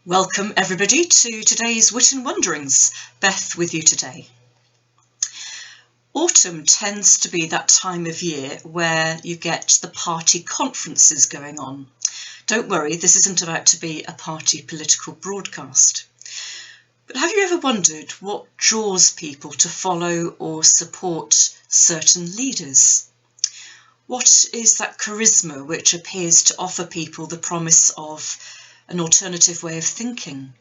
Welcome everybody to today's Whitton Wanderings. Beth with you today. Autumn tends to be that time of year where you get the party conferences going on. Don't worry, this isn't about to be a party political broadcast. But have you ever wondered what draws people to follow or support certain leaders? What is that charisma which appears to offer people the promise of an alternative way of thinking,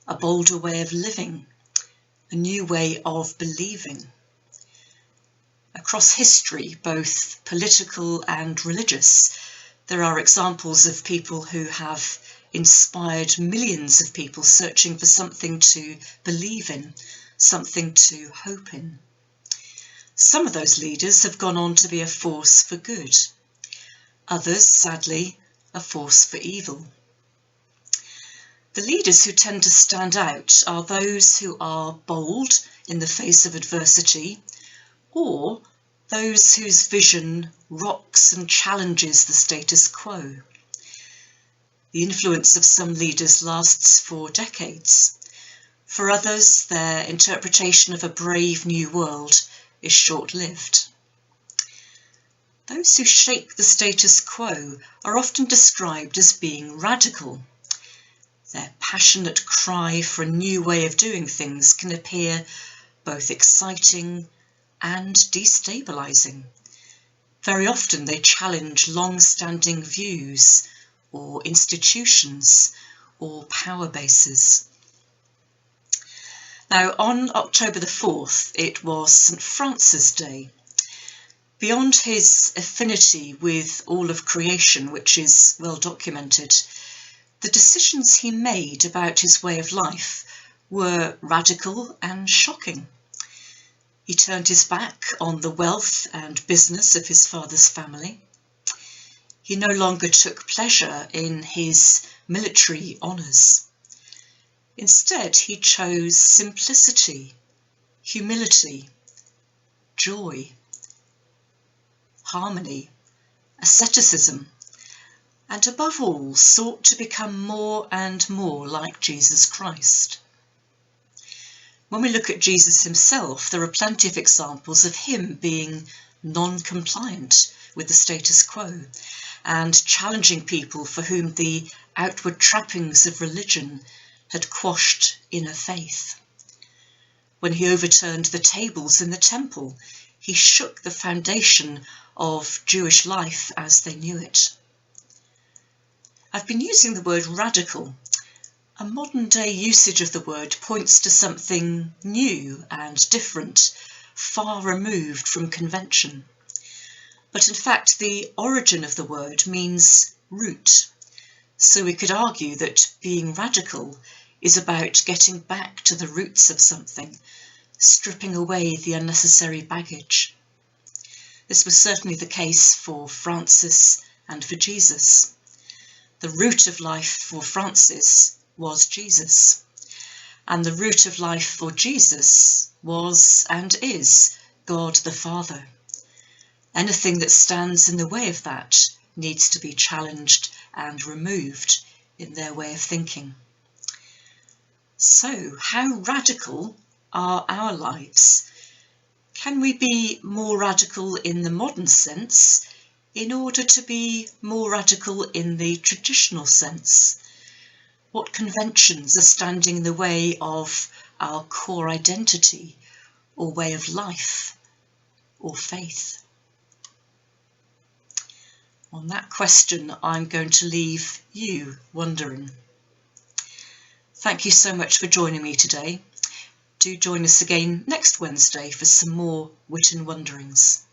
a bolder way of living, a new way of believing? Across history, both political and religious, there are examples of people who have inspired millions of people searching for something to believe in, something to hope in. Some of those leaders have gone on to be a force for good. Others, sadly, a force for evil. The leaders who tend to stand out are those who are bold in the face of adversity, or those whose vision rocks and challenges the status quo. The influence of some leaders lasts for decades. For others, their interpretation of a brave new world is short-lived. Those who shake the status quo are often described as being radical. Their passionate cry for a new way of doing things can appear both exciting and destabilising. Very often they challenge long-standing views or institutions or power bases. Now, on October the 4th, it was St. Francis Day. Beyond his affinity with all of creation, which is well documented, the decisions he made about his way of life were radical and shocking. He turned his back on the wealth and business of his father's family. He no longer took pleasure in his military honours. Instead, he chose simplicity, humility, joy, harmony, asceticism, and above all, sought to become more and more like Jesus Christ. When we look at Jesus himself, there are plenty of examples of him being non-compliant with the status quo and challenging people for whom the outward trappings of religion had quashed inner faith. When he overturned the tables in the temple, he shook the foundation of Jewish life as they knew it. I've been using the word radical. A modern-day usage of the word points to something new and different, far removed from convention. But in fact, the origin of the word means root. So we could argue that being radical is about getting back to the roots of something, stripping away the unnecessary baggage. This was certainly the case for Francis and for Jesus. The root of life for Francis was Jesus, and the root of life for Jesus was and is God the Father. Anything that stands in the way of that needs to be challenged and removed in their way of thinking. So, how radical are our lives? Can we be more radical in the modern sense in order to be more radical in the traditional sense? What conventions are standing in the way of our core identity or way of life or faith? On that question, I'm going to leave you wondering. Thank you so much for joining me today. Do join us again next Wednesday for some more Whitton Wanderings.